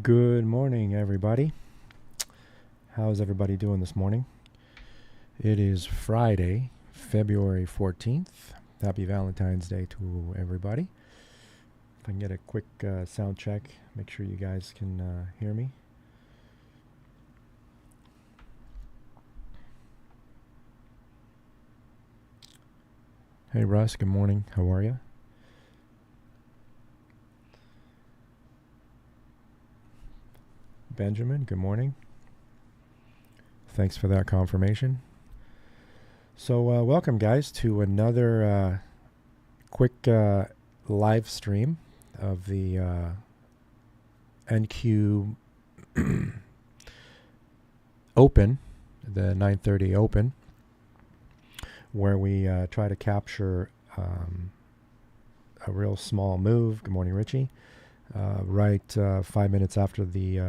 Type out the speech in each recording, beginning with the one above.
Good morning, everybody. How's everybody doing this morning? It is Friday, February 14th. Happy Valentine's Day to everybody. If I can get a quick sound check, make sure you guys can hear me. Hey Russ, good morning. How are you? Benjamin, good morning. Thanks for that confirmation. So welcome guys to another quick live stream of the NQ Open, the 9:30 Open, where we try to capture a real small move. Good morning, Richie. Right 5 minutes after the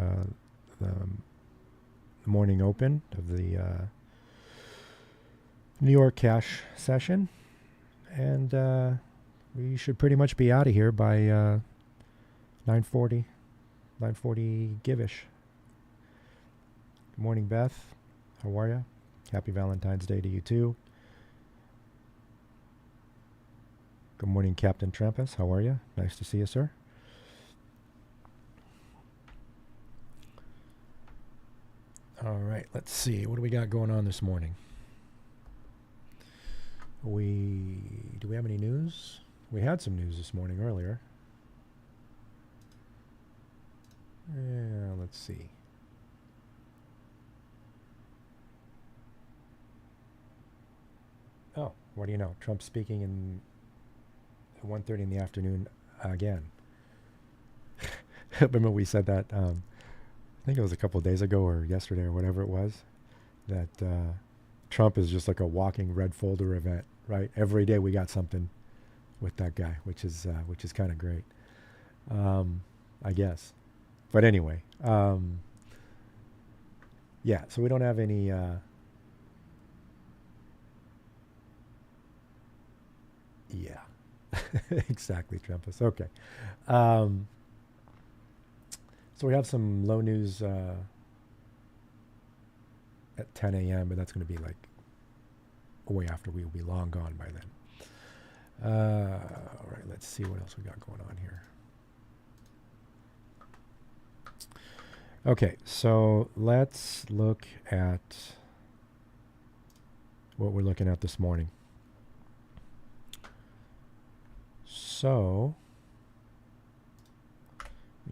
morning open of the New York cash session, and we should pretty much be out of here by 9:40 give-ish. Good morning, Beth. How are you? Happy Valentine's Day to you too. Good morning, Captain Trampus. How are you? Nice to see you, sir. All right, let's see. What do we got going on this morning? Do we have any news? We had some news this morning earlier. Yeah, let's see. Oh, what do you know? Trump speaking in 1:30 in the afternoon again. Remember we said that, I think it was a couple of days ago or yesterday or whatever it was, that Trump is just like a walking red folder event, right? Every day we got something with that guy, which is kind of great, I guess. But anyway, yeah. So we don't have any. Yeah, exactly, Trumpus. Okay. So we have some low news at 10 a.m., but that's going to be like way after we will be long gone by then. All right, let's see what else we got going on here. Okay, so let's look at what we're looking at this morning. So,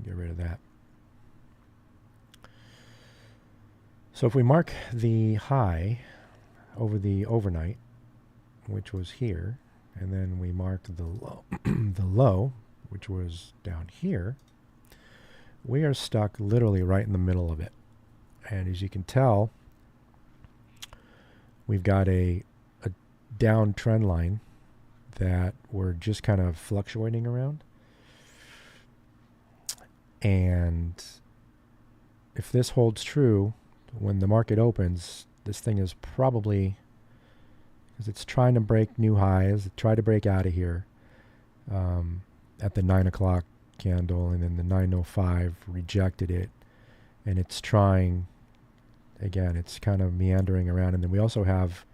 get rid of that. So if we mark the high over the overnight, which was here, and then we marked the low, the low, which was down here, we are stuck literally right in the middle of it. And as you can tell, we've got a down trend line that we're just kind of fluctuating around. And if this holds true, when the market opens, this thing is probably, because it's trying to break new highs, try to break out of here at the 9 o'clock candle, and then the 9:05 rejected it, and it's trying, again, it's kind of meandering around. And then we also have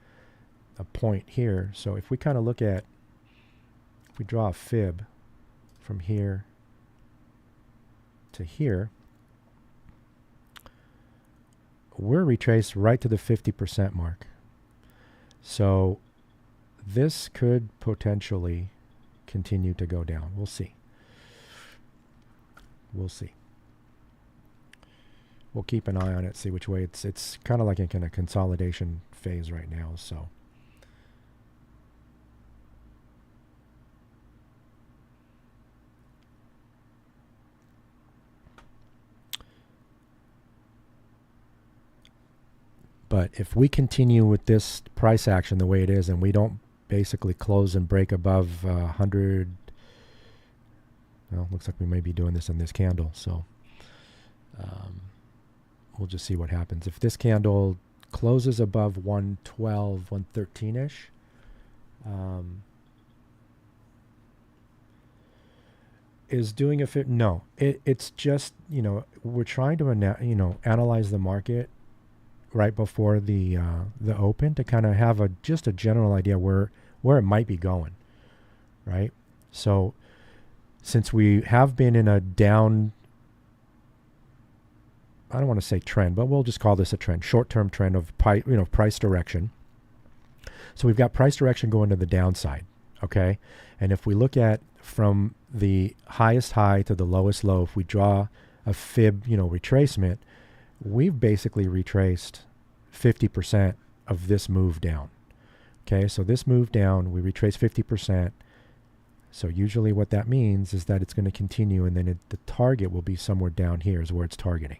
a point here. So if we kind of look at, if we draw a fib from here to here, we're retraced right to the 50% mark. So this could potentially continue to go down. We'll see. We'll see. We'll keep an eye on it, see which way it's kind of like in a consolidation phase right now. So but if we continue with this price action the way it is, and we don't basically close and break above 100, well, looks like we may be doing this in this candle. So we'll just see what happens. If this candle closes above 112, 113-ish, is doing a fit? No, it's just, we're trying to analyze the market right before the open to kind of have just a general idea where it might be going, right? So since we have been in a down, I don't want to say trend, but we'll just call this a trend, short-term trend of price direction. So we've got price direction going to the downside, okay? And if we look at from the highest high to the lowest low, if we draw a fib, retracement, we've basically retraced 50% of this move down. Okay, so this move down, we retrace 50%. So usually what that means is that it's going to continue, and then the target will be somewhere down here is where it's targeting.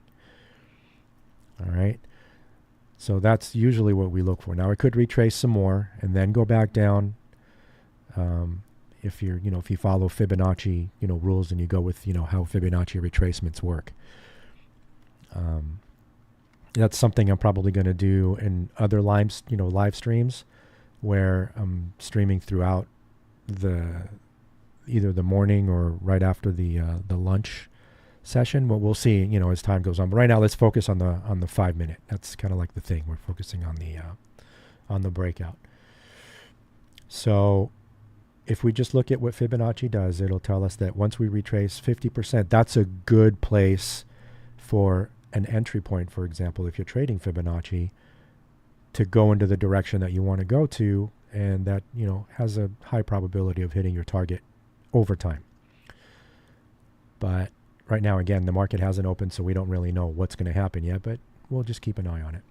All right. So that's usually what we look for. Now it could retrace some more and then go back down. If you follow Fibonacci, rules, and you go with, how Fibonacci retracements work. That's something I'm probably going to do in other live streams where I'm streaming throughout either the morning or right after the lunch session. But we'll see, as time goes on. But right now, let's focus on the 5 minute. That's kind of like the thing. We're focusing on the breakout. So if we just look at what Fibonacci does, it'll tell us that once we retrace 50%, that's a good place for an entry point, for example, if you're trading Fibonacci, to go into the direction that you want to go to, and that, has a high probability of hitting your target over time. But right now, again, the market hasn't opened, so we don't really know what's going to happen yet, but we'll just keep an eye on it.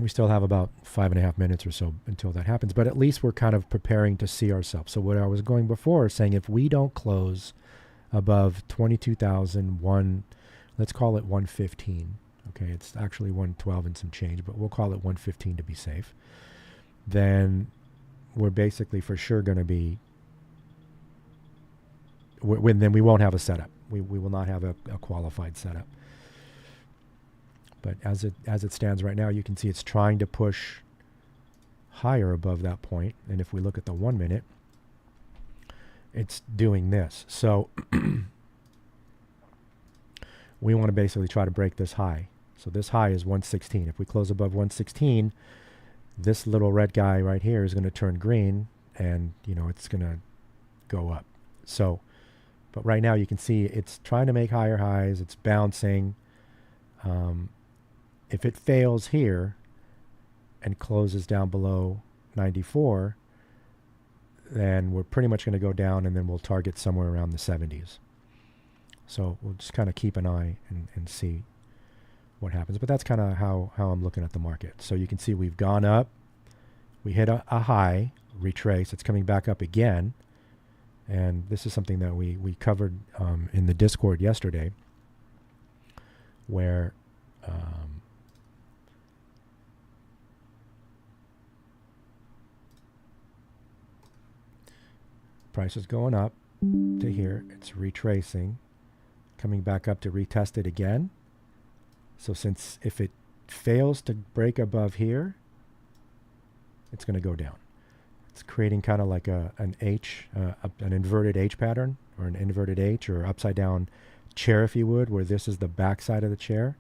We still have about 5.5 minutes or so until that happens, but at least we're kind of preparing to see ourselves. So what I was going before, saying if we don't close above 22,001, let's call it 115. Okay, it's actually 112 and some change, but we'll call it 115 to be safe. Then we're basically for sure going to be, then we won't have a setup. We will not have a qualified setup. But as it stands right now, you can see it's trying to push higher above that point. And if we look at the 1 minute, it's doing this. So we want to basically try to break this high. So this high is 116. If we close above 116, this little red guy right here is going to turn green, and it's going to go up. So, but right now you can see it's trying to make higher highs. It's bouncing. If it fails here and closes down below 94, then we're pretty much going to go down, and then we'll target somewhere around the 70s. So we'll just kind of keep an eye and see what happens. But that's kind of how I'm looking at the market. So you can see we've gone up. We hit a high, retrace. It's coming back up again. And this is something that we covered in the Discord yesterday, where price is going up to here. It's retracing, coming back up to retest it again. So if it fails to break above here, it's going to go down. It's creating kind of like an inverted H pattern, or an inverted H, or upside down chair, if you would, where this is the back side of the chair,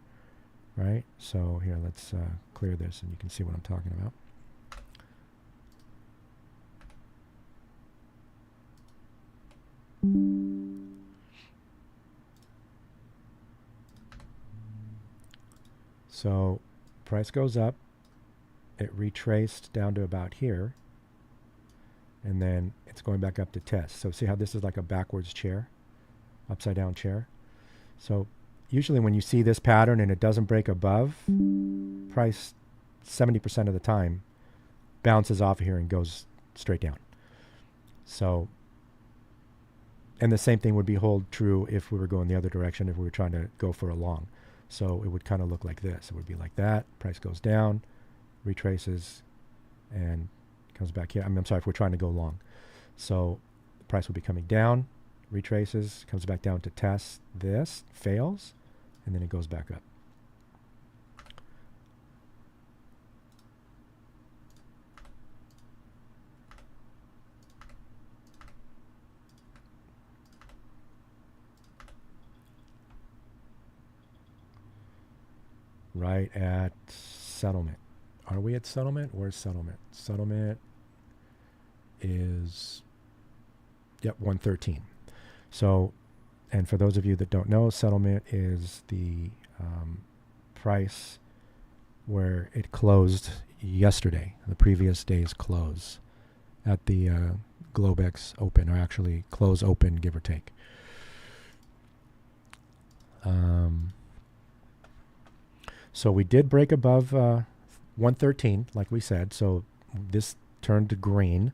right? So here, let's clear this, and you can see what I'm talking about. So price goes up, it retraced down to about here, and then it's going back up to test. So see how this is like a backwards chair, upside down chair? So usually when you see this pattern and it doesn't break above, price 70% of the time bounces off of here and goes straight down. So, and the same thing would be hold true if we were going the other direction, if we were trying to go for a long. So it would kind of look like this. It would be like that. Price goes down, retraces, and comes back here. I'm sorry, if we're trying to go long. So the price would be coming down, retraces, comes back down to test this, fails, and then it goes back up. right at settlement. Are we at settlement? Where's settlement? Settlement is, yep, 113. So, and for those of you that don't know, settlement is the price where it closed yesterday, the previous day's close at the Globex open, or actually close open, give or take. So we did break above 113, like we said. So this turned to green.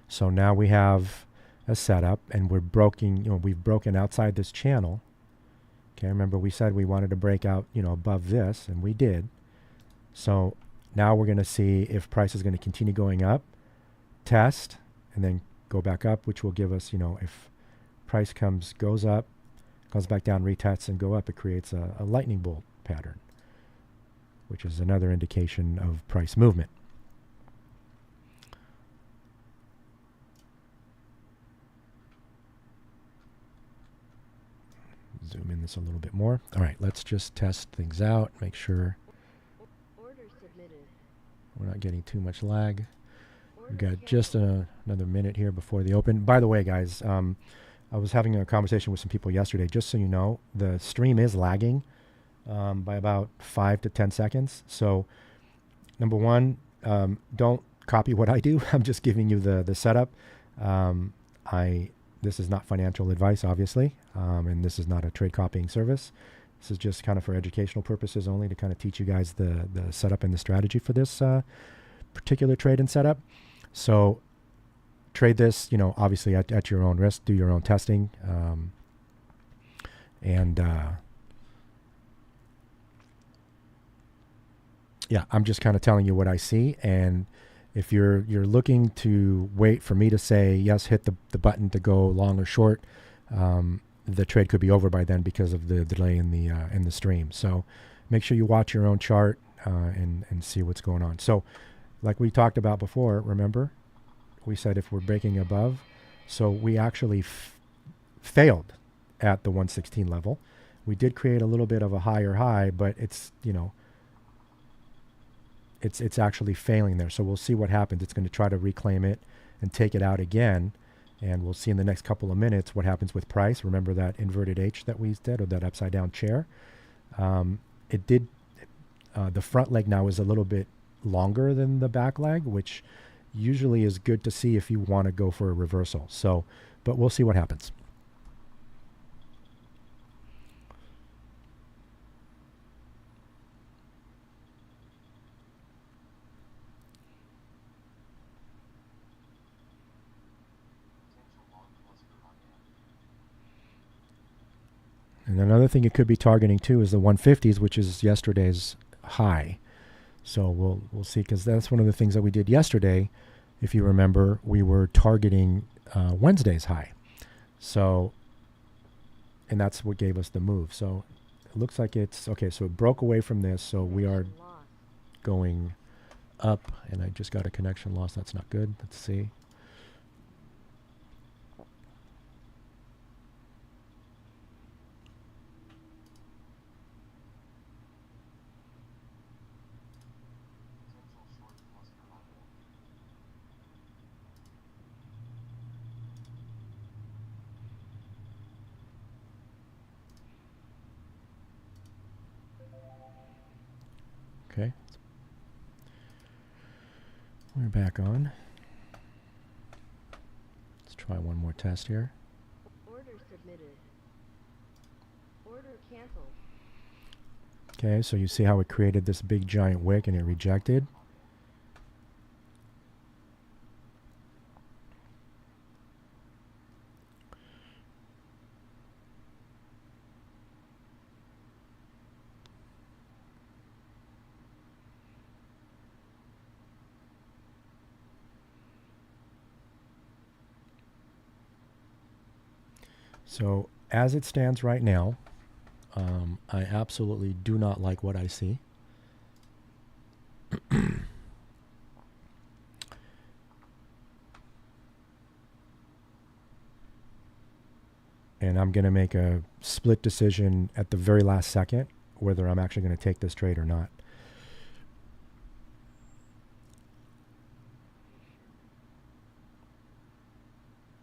So now we have a setup, and we've broken outside this channel. Okay, remember we said we wanted to break out, above this, and we did. So now we're going to see if price is going to continue going up, test, and then go back up, which will give us, if price goes up, comes back down, retests, and go up, it creates a lightning bolt pattern, which is another indication of price movement. Zoom in this a little bit more. All right, let's just test things out, make sure we're not getting too much lag. We've got just another minute here before the open. By the way, guys, I was having a conversation with some people yesterday. Just so you know, the stream is lagging by about 5 to 10 seconds. So, number one, don't copy what I do. I'm just giving you the setup. This is not financial advice, obviously, and this is not a trade copying service. This is just kind of for educational purposes only, to kind of teach you guys the setup and the strategy for this particular trade and setup. So trade this, obviously at your own risk, do your own testing. Yeah, I'm just kind of telling you what I see. And if you're looking to wait for me to say, yes, hit the button to go long or short, the trade could be over by then because of the delay in the stream. So make sure you watch your own chart and see what's going on. So like we talked about before, remember, we said if we're breaking above, so we actually failed at the 116 level. We did create a little bit of a higher high, but it's, it's actually failing there. So we'll see what happens. It's going to try to reclaim it and take it out again. And we'll see in the next couple of minutes what happens with price. Remember that inverted H that we did, or that upside down chair? It did, the front leg now is a little bit longer than the back leg, which usually is good to see if you want to go for a reversal. So, but we'll see what happens. And another thing it could be targeting too is the 150s, which is yesterday's high. So we'll see, because that's one of the things that we did yesterday. If you remember, we were targeting Wednesday's high. So, and that's what gave us the move. So it looks like it's, okay, so it broke away from this. So we are going up, and I just got a connection loss. That's not good. Let's see. Okay. We're back on. Let's try one more test here. Order submitted. Order canceled. Okay, so you see how it created this big giant wick and it rejected. So as it stands right now, I absolutely do not like what I see. And I'm going to make a split decision at the very last second whether I'm actually going to take this trade or not.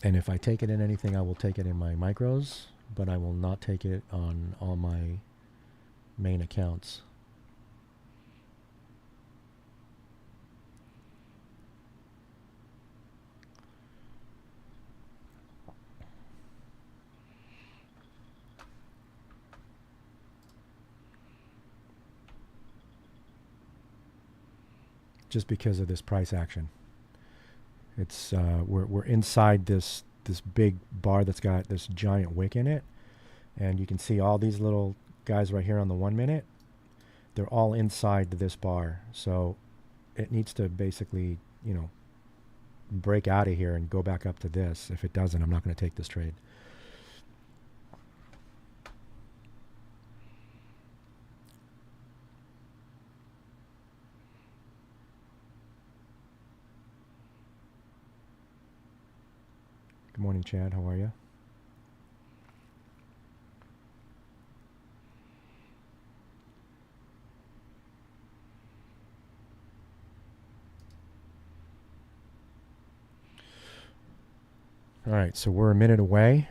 And if I take it in anything, I will take it in my micros, but I will not take it on all my main accounts. Just because of this price action. It's we're inside this big bar that's got this giant wick in it, and you can see all these little guys right here on the 1 minute. They're all inside this bar, so it needs to basically, you know, break out of here and go back up to this. If it doesn't, I'm not going to take this trade. Good morning, Chad. How are you? All right, so we're a minute away.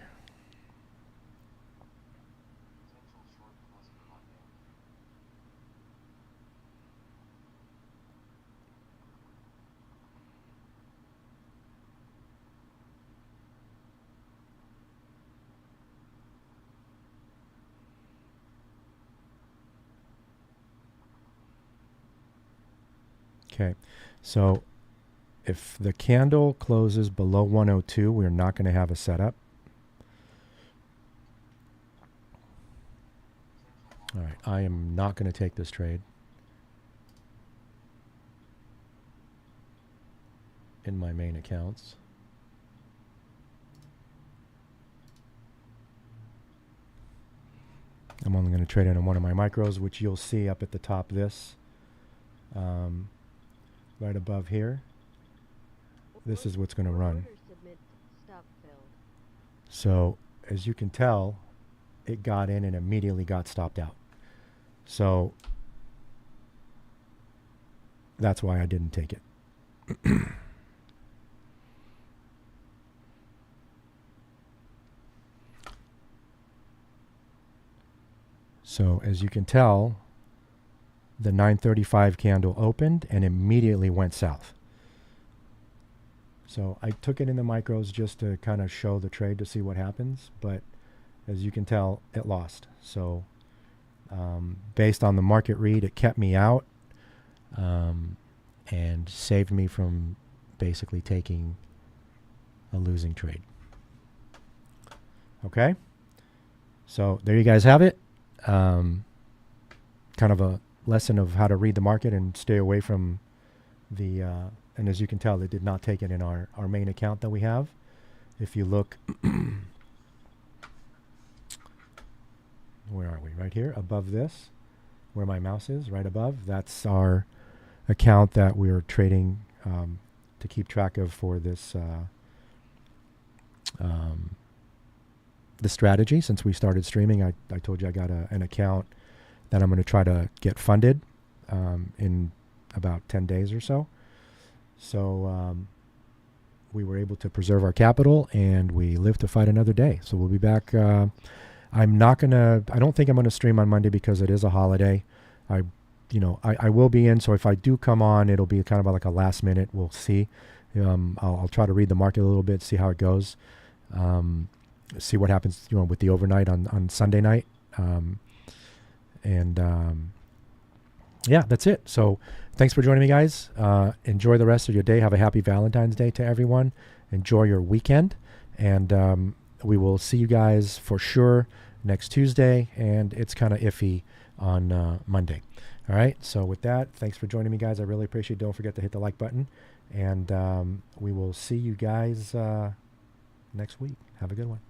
Okay, so if the candle closes below 102, we're not going to have a setup. All right, I am not going to take this trade in my main accounts. I'm only going to trade it in one of my micros, which you'll see up at the top this, right above here. This is what's going to run. So as you can tell, it got in and immediately got stopped out. So that's why I didn't take it. So as you can tell, the 935 candle opened and immediately went south. So I took it in the micros just to kind of show the trade to see what happens, but as you can tell, it lost. So based on the market read, it kept me out and saved me from basically taking a losing trade. Okay, so there you guys have it. Kind of a lesson of how to read the market and stay away from the and as you can tell, it did not take it in our main account that we have. If you look, where are we? Right here, above this, where my mouse is, right above. That's our account that we're trading to keep track of for this the strategy. Since we started streaming, I told you I got an account that I'm going to try to get funded in about 10 days or so. So we were able to preserve our capital and we live to fight another day. So we'll be back. I don't think I'm going to stream on Monday because it is a holiday. I will be in. So if I do come on, it'll be kind of like a last minute. We'll see. I'll try to read the market a little bit, see how it goes. See what happens, with the overnight on Sunday night. Yeah, that's it. So thanks for joining me, guys. Enjoy the rest of your day. Have a happy Valentine's Day to everyone. Enjoy your weekend. And we will see you guys for sure next Tuesday. And it's kind of iffy on Monday. All right. So with that, thanks for joining me, guys. I really appreciate it. Don't forget to hit the like button. And we will see you guys next week. Have a good one.